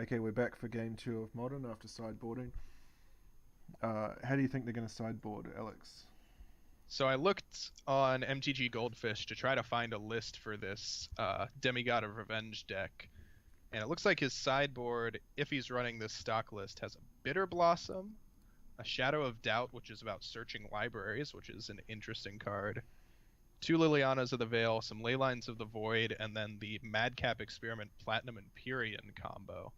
Okay, we're back for game two of Modern after sideboarding. How do you think they're going to sideboard, Alex? So I looked on MTG Goldfish to try to find a list for this Demigod of Revenge deck, and it looks like his sideboard, if he's running this stock list, has a Bitter Blossom, a Shadow of Doubt, which is about searching libraries, which is an interesting card, two Lilianas of the Veil, some Leylines of the Void, and then the Madcap Experiment Platinum Empyrean combo,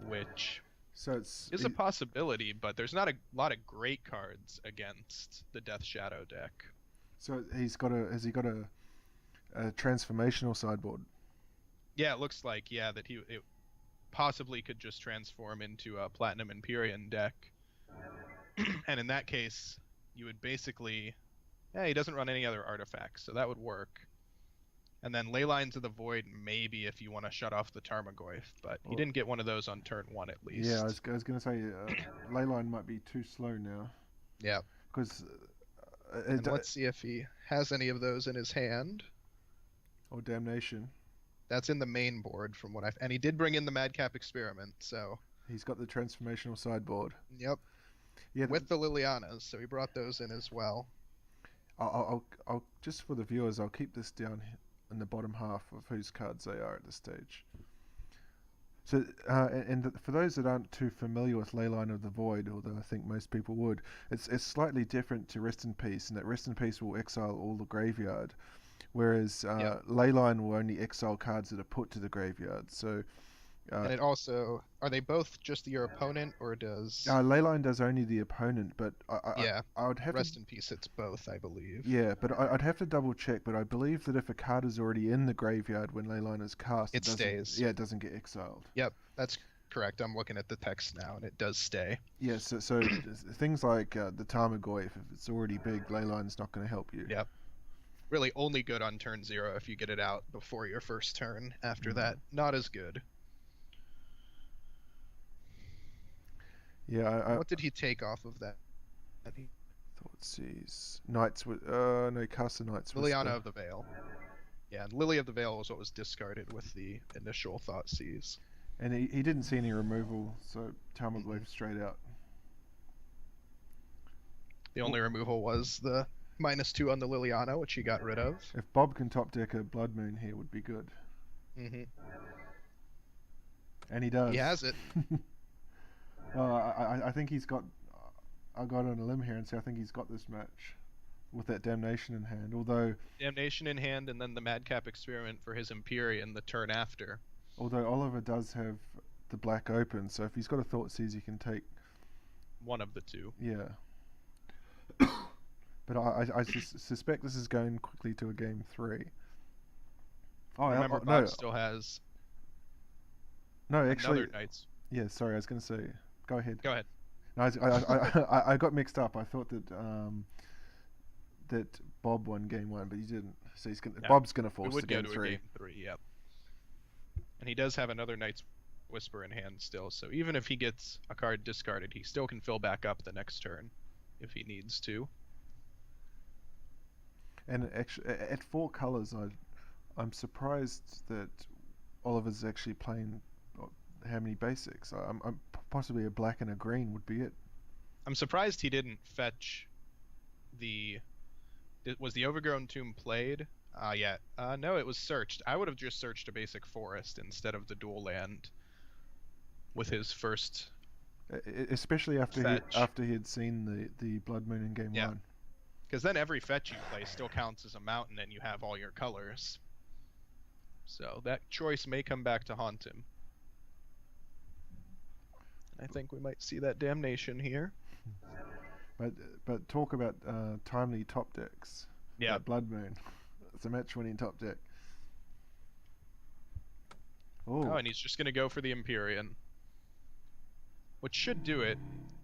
which So it's is a possibility, but there's not a lot of great cards against the Death Shadow deck. so he's got a has he got a transformational sideboard? Yeah, it looks like that it possibly could just transform into a Platinum Empyrean deck. And in that case, you would basically he doesn't run any other artifacts, so that would work. And then Leylines of the Void, maybe if you want to shut off the Tarmogoyf, but he Well, didn't get one of those on turn one at yeah, least. I was going to say Leyline might be too slow now Yeah. because And let's see if he has any of those in his hand. or Damnation. That's in the main board from what and he did bring in the Madcap Experiment, so He's got the transformational sideboard. yep. Yeah, With the Lilianas, so he brought those in as well. I'll just for the viewers, I'll keep this down in the bottom half of whose cards they are at this stage. So, and for those that aren't too familiar with Leyline of the Void, although I think most people would, it's slightly different to Rest in Peace, in that Rest in Peace will exile all the graveyard, whereas Yep. Leyline will only exile cards that are put to the graveyard. So, And it also, are they both just your opponent, or does Leyline does only the opponent, but yeah, I would have to. Rest in Peace, it's both, I believe. Yeah, but I'd have to double check. But I believe that if a card is already in the graveyard when Leyline is cast, It doesn't. stays. Yeah, it doesn't get exiled. Yep, that's correct. I'm looking at the text now, and it does stay. Yeah, so things like the Tarmogoyf, if it's already big, Leyline's not going to help you. Yep. Really only good on turn 0 if you get it out before your first turn. After that, not as good. Yeah, What did he take off of that? Thoughtseize. Knights with no, cast the Knights Liliana of the Veil. Yeah, and Lily of the Veil was what was discarded with the initial Thoughtseize. And he didn't see any removal, so Tarmogoyf straight out. The only removal was the -2 on the Liliana, which he got rid of. If Bob can top deck a Blood Moon here, would be good. Mm-hmm. And he does. He has it. Well, I think he's got. I got on a limb here and say I think he's got this match with that Damnation in hand. Although Damnation in hand, and then the Madcap Experiment for his Empyrean the turn after. Oliver does have the black open, so if he's got a Thoughtseize, he can take one of the two. Yeah. But I suspect this is going quickly to a game 3. Oh, remember, Bob still has. No, actually. Another Knights. Yeah, sorry, I was going to say. Go ahead. Go ahead. No, I got mixed up. I thought that that Bob won game 1, but he didn't. So Bob's going to force the game 3. Game 3, yep. And he does have another Knight's Whisper in hand still, so even if he gets a card discarded, he still can fill back up the next turn if he needs to. And actually, at 4 colors, I'm surprised that Oliver's actually playing how many basics. I'm possibly a black and a green would be it. I'm surprised he didn't fetch the. Was the Overgrown Tomb played? No, it was searched. I would have just searched a basic forest instead of the dual land with his first. Especially after he had seen the Blood Moon in game 1. Because then every fetch you play still counts as a mountain, and you have all your colors. So that choice may come back to haunt him. I think we might see that Damnation here. But talk about timely top decks. Yeah. Blood Moon. It's a match-winning top deck. Oh, and he's just going to go for the Empyrean. Which should do it.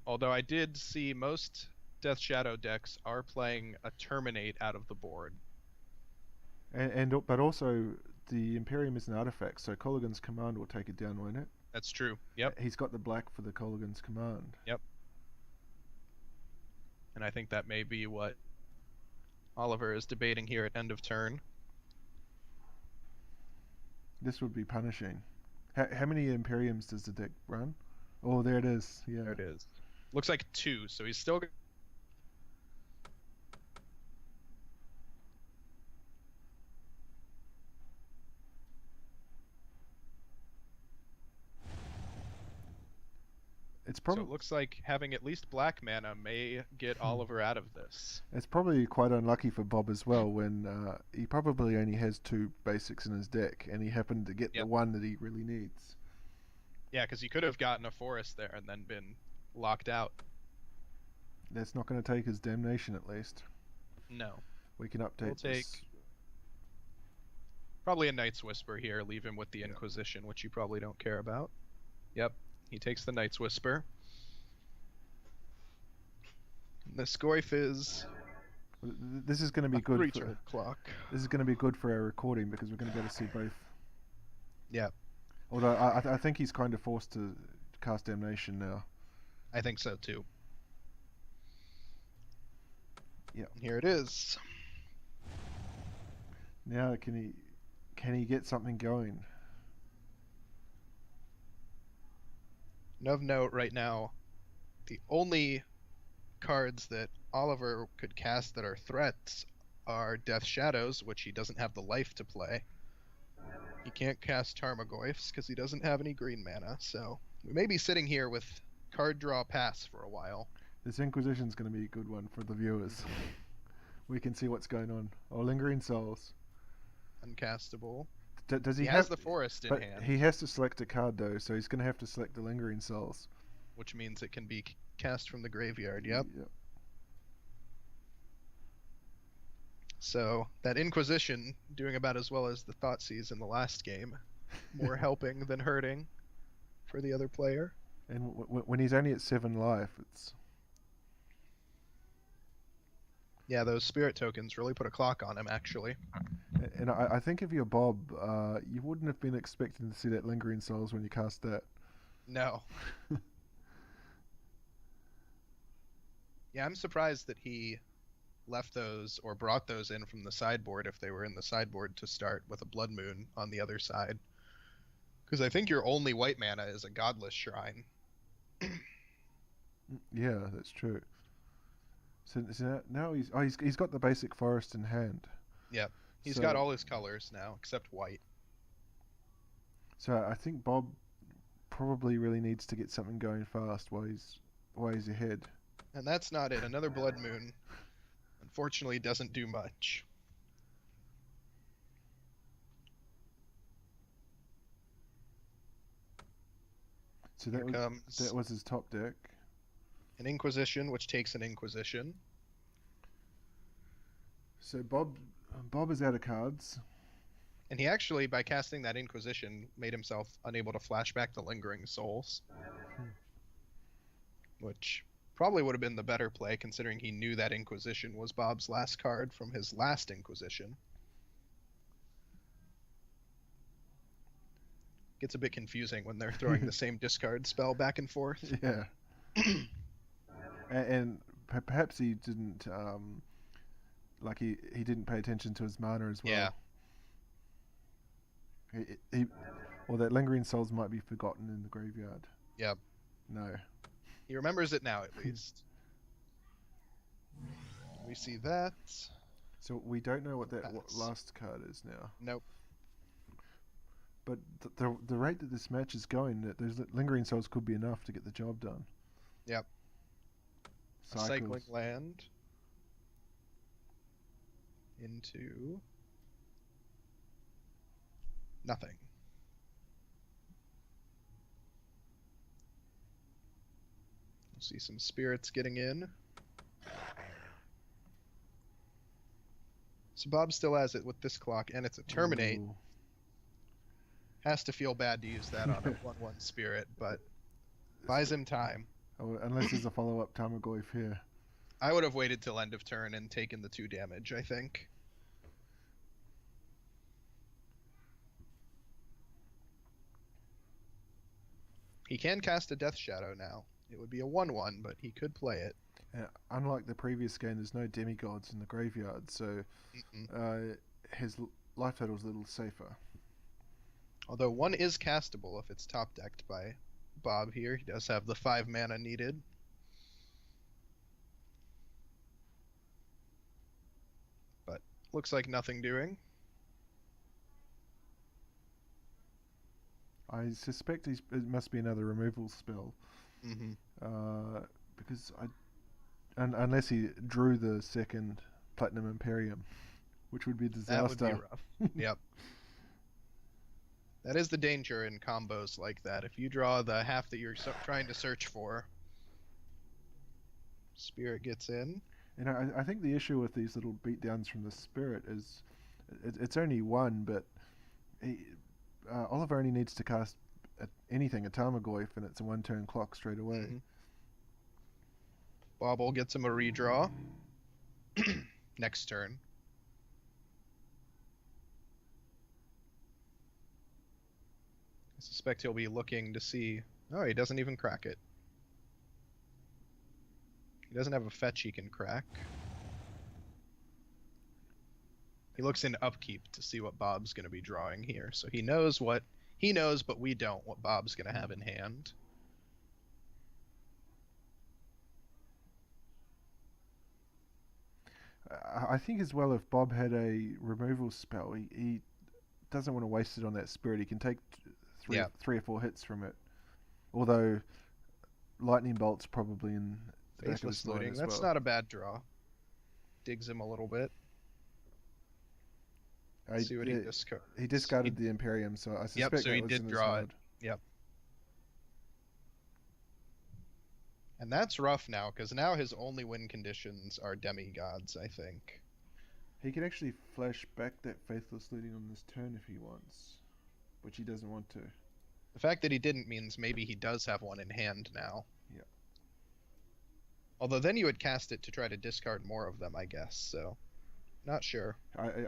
Although I did see most Death Shadow decks are playing a Terminate out of the board. But also, the Imperium is an artifact, so Colligan's Command will take it down, won't it? That's true. Yep. He's got the black for the Colligan's Command. Yep. And I think that may be what Oliver is debating here at end of turn. This would be punishing. How many Imperiums does the deck run? Oh, there it is. Yeah. There it is. Looks like 2, so he's still. It's So probably it looks like having at least black mana may get Oliver out of this. it's probably quite unlucky for Bob as well when he probably only has 2 basics in his deck, and he happened to get the Yep. one that he really needs. Yeah, because he could have gotten a forest there and then been locked out. That's not going to take his damnation, at least. No. We can update We'll this. take probably a Night's Whisper here, leave him with the Inquisition, which you probably don't care about. Yep, he takes the Night's Whisper. The Scoif is This is going to be a good. creature clock. This is going to be good for our recording because we're going to be able to see both. Yeah, Although I think he's kind of forced to cast damnation now. I think so too. Yeah. Here it is. Now can he get something going? And of note right now, the only cards that Oliver could cast that are threats are Death Shadows, which he doesn't have the life to play. He can't cast Tarmogoyfs because he doesn't have any green mana, so we may be sitting here with card draw pass for a while. This Inquisition's going to be a good one for the viewers. We can see what's going on. Oh, Lingering Souls. Uncastable. Does He he has have the forest in But hand, he has to select a card though, so he's going to have to select the Lingering Souls. which means it can be cast from the graveyard. Yep. So that Inquisition doing about as well as the Thoughtseize in the last game, more helping than hurting for the other player. And when he's only at 7 life, it's Yeah, those spirit tokens really put a clock on him, actually. and I think if you're Bob, you wouldn't have been expecting to see that Lingering Souls when you cast that. No. Yeah, I'm surprised that he left those or brought those in from the sideboard if they were in the sideboard to start with a Blood Moon on the other side. Because I think your only white mana is a Godless Shrine. Yeah, that's true. So now he's got the basic forest in hand. Yep. He's So- got all his colors now, except white. So I think Bob probably really needs to get something going fast while he's ahead. And that's not it. Another Blood Moon, unfortunately, doesn't do much. So Here comes that was his top deck. an Inquisition, which takes an Inquisition. So Bob is out of cards. And he actually, by casting that Inquisition, made himself unable to flash back the Lingering Souls. Which probably would have been the better play, considering he knew that Inquisition was Bob's last card from his last Inquisition. Gets a bit confusing when they're throwing the same discard spell back and forth. Yeah. and perhaps he didn't he didn't pay attention to his mana as well. Yeah. Or that Lingering Souls might be forgotten in the graveyard. Yep. No. He remembers it now, at least. We see that. So we don't know what that Pass. last card is now. Nope. But the rate that this match is going, that those Lingering Souls could be enough to get the job done. Yep. A cycling land into nothing. We'll see some spirits getting in. So Bob still has it with this clock, and it's a terminate. Ooh. Has to feel bad to use that on a 1/1 spirit, but buys him time. Oh, unless there's a follow-up Tarmogoyf here. I would have waited till end of turn and taken the 2 damage, I think. He can cast a Death Shadow now. It would be a 1/1, but he could play it. Unlike the previous game, there's no demigods in the graveyard, so Mm-mm. his life total's a little safer. Although one is castable if it's top decked by Bob here. He does have the 5 mana needed. But looks like nothing doing. I suspect it must be another removal spell. Mm-hmm. Because unless he drew the second Platinum Imperium, which would be a disaster. That would be rough. Yep. That is the danger in combos like that. If you draw the half that you're trying to search for, Spirit gets in. And I think the issue with these little beatdowns from the Spirit is it's only one, but Oliver only needs to cast anything, a Tarmogoyf, and it's a 1-turn clock straight away. Mm-hmm. Bobble gets him a redraw. Next turn. I suspect he'll be looking to see... Oh, he doesn't even crack it. He doesn't have a fetch he can crack. He looks in upkeep to see what Bob's going to be drawing here. So he knows what... He knows, but we don't, what Bob's going to have in hand. I think as well, if Bob had a removal spell, he doesn't want to waste it on that Spirit. He can take three or four hits from it. Although Lightning Bolt's probably in the back of his mind as That's well. not a bad draw. Digs him a little bit. See what he discards. He discarded the Imperium, so I suspect so he did draw it. Yep. And that's rough now, because now his only win conditions are demigods, I think. He can actually flash back that Faithless Looting on this turn if he wants, which he doesn't want to. The fact that he didn't means maybe he does have one in hand now. Yeah. Although then you would cast it to try to discard more of them, I guess, so... Not sure.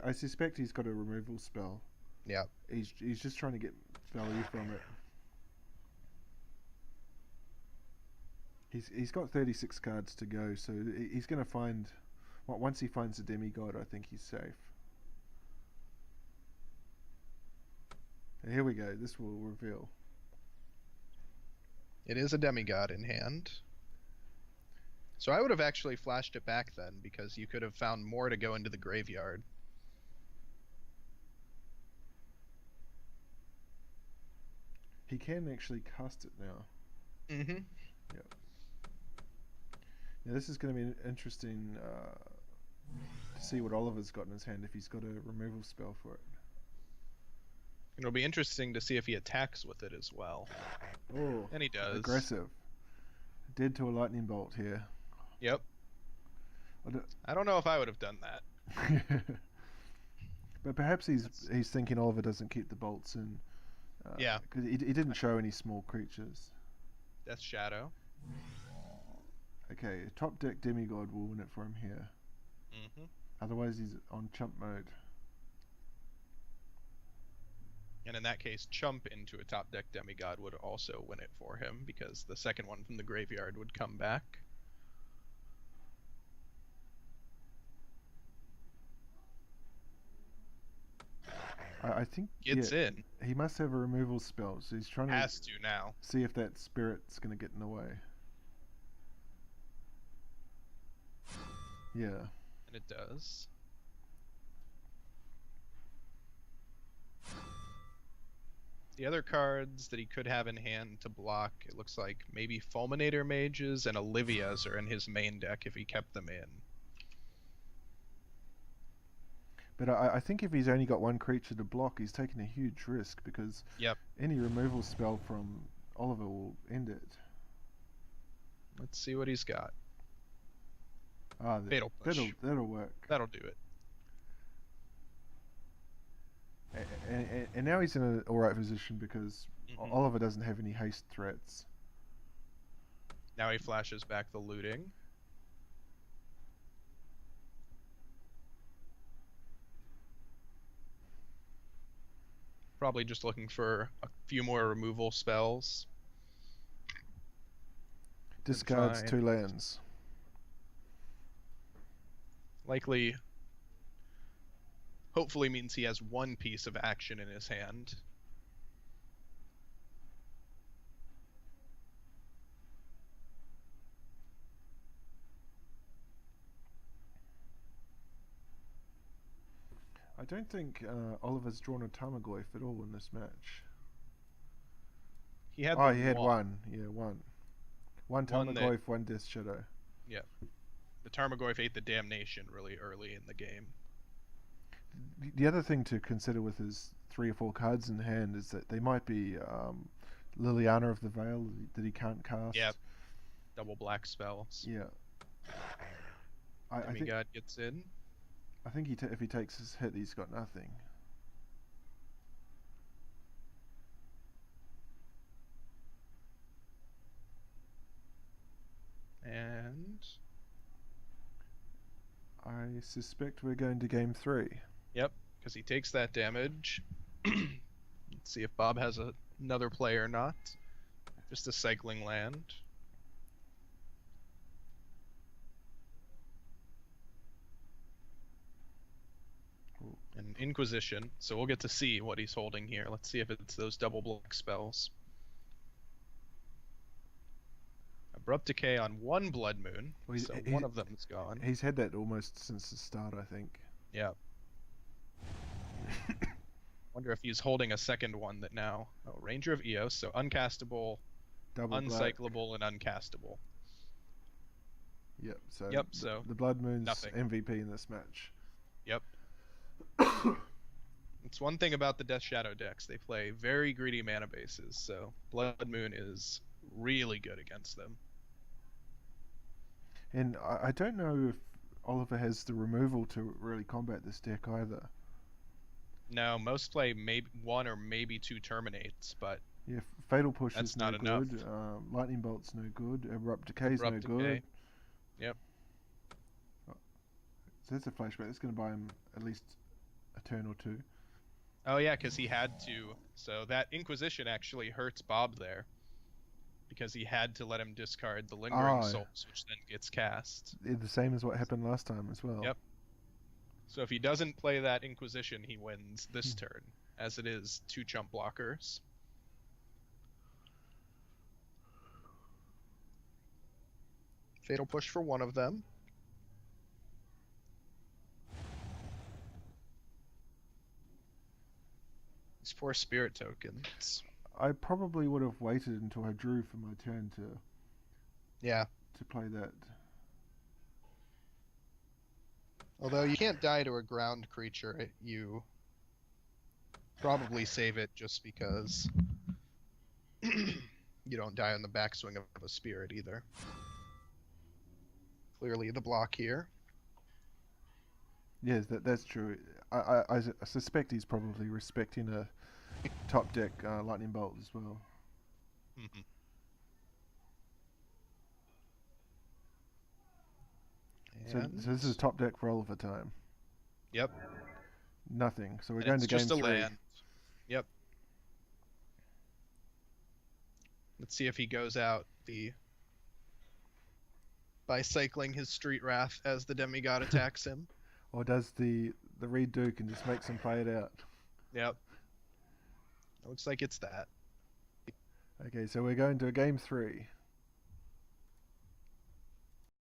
I suspect he's got a removal spell. Yeah. He's just trying to get value from it. He's got 36 cards to go, so he's going to find... Once he finds the Demigod, I think he's safe. And here we go. This will reveal. It is a Demigod in hand. So I would have actually flashed it back then, because you could have found more to go into the graveyard. He can actually cast it now. Mm-hmm. Yep. Yeah, this is going to be interesting to see what Oliver's got in his hand, if he's got a removal spell for it. It'll be interesting to see if he attacks with it as well. Oh, and he does. Aggressive. Dead to a lightning bolt here. Yep. I don't know if I would have done that. But perhaps he's thinking Oliver doesn't keep the bolts in. Yeah. Because he didn't show any small creatures. Death Shadow. Okay, top deck Demigod will win it for him here. Mm-hmm. Otherwise he's on chump mode. And in that case, chump into a top deck Demigod would also win it for him, because the second one from the graveyard would come back. I think gets in. He must have a removal spell, so he's trying to now see if that Spirit's going to get in the way. Yeah. And it does. The other cards that he could have in hand to block, it looks like maybe Fulminator Mages and Olivias are in his main deck if he kept them in. But I think if he's only got one creature to block, he's taking a huge risk, because any removal spell from Oliver will end it. Let's see what he's got. Fatal Push. That'll work. That'll do it. And now he's in an alright position, because Oliver doesn't have any haste threats. Now he flashes back the looting. Probably just looking for a few more removal spells. Discards 2 lands. Likely, hopefully means he has one piece of action in his hand. don't think Oliver's drawn a Tarmogoyf at all in this match. He had he had one. Yeah, one. One Tarmogoyf, one Death Shadow. Yeah. The Tarmogoyf ate the Damnation really early in the game. The other thing to consider with his 3 or 4 cards in hand is that they might be Liliana of the Veil that he can't cast. Yeah. Double black spells. Yeah. Demigod gets in. I think if he takes his hit, he's got nothing. And I suspect we're going to game 3. Yep, because he takes that damage. Let's see if Bob has another play or not. Just a cycling land. And Inquisition, so we'll get to see what he's holding here. Let's see if it's those double black spells. Abrupt Decay on 1 Blood Moon, so one of them is gone. He's had that almost since the start, I think. Yeah. Wonder if he's holding a second one that now... Oh, Ranger of Eos, so uncastable, double uncyclable, and uncastable. Yep, so, so the Blood Moon's nothing. MVP in this match. Yep. It's one thing about the Death Shadow decks. They play very greedy mana bases, so Blood Moon is really good against them. And I don't know if Oliver has the removal to really combat this deck either. No, most play maybe 1 or maybe 2 Terminates, but... Yeah, Fatal Push that's is not no enough. good, Lightning Bolt's no good, Abrupt Decay's no Decay. good. Yep. So that's a flashback. That's going to buy him at least a turn or 2. Oh yeah, because he had to. So that Inquisition actually hurts Bob there. Because he had to let him discard the Lingering Souls, which then gets cast. The same as what happened last time as well. Yep. So if he doesn't play that Inquisition, he wins this turn, as it is 2 chump blockers. Fatal Push for one of them. These 4 spirit tokens. I probably would have waited until I drew for my turn to play that. Although you can't die to a ground creature, you probably save it just because you don't die on the backswing of a spirit either. Clearly the block here. Yes, that's true. I suspect he's probably respecting a top deck Lightning Bolt as well. Mm-hmm. So this is top deck for Oliver time. Yep. Nothing. So we're And going to game 3. It's just a land. Yep. Let's see if he goes out by cycling his Street Wrath as the Demigod attacks him. Or does the Reed Duke and just makes him play it out. Yep. It looks like it's that. Okay, so we're going to a game 3.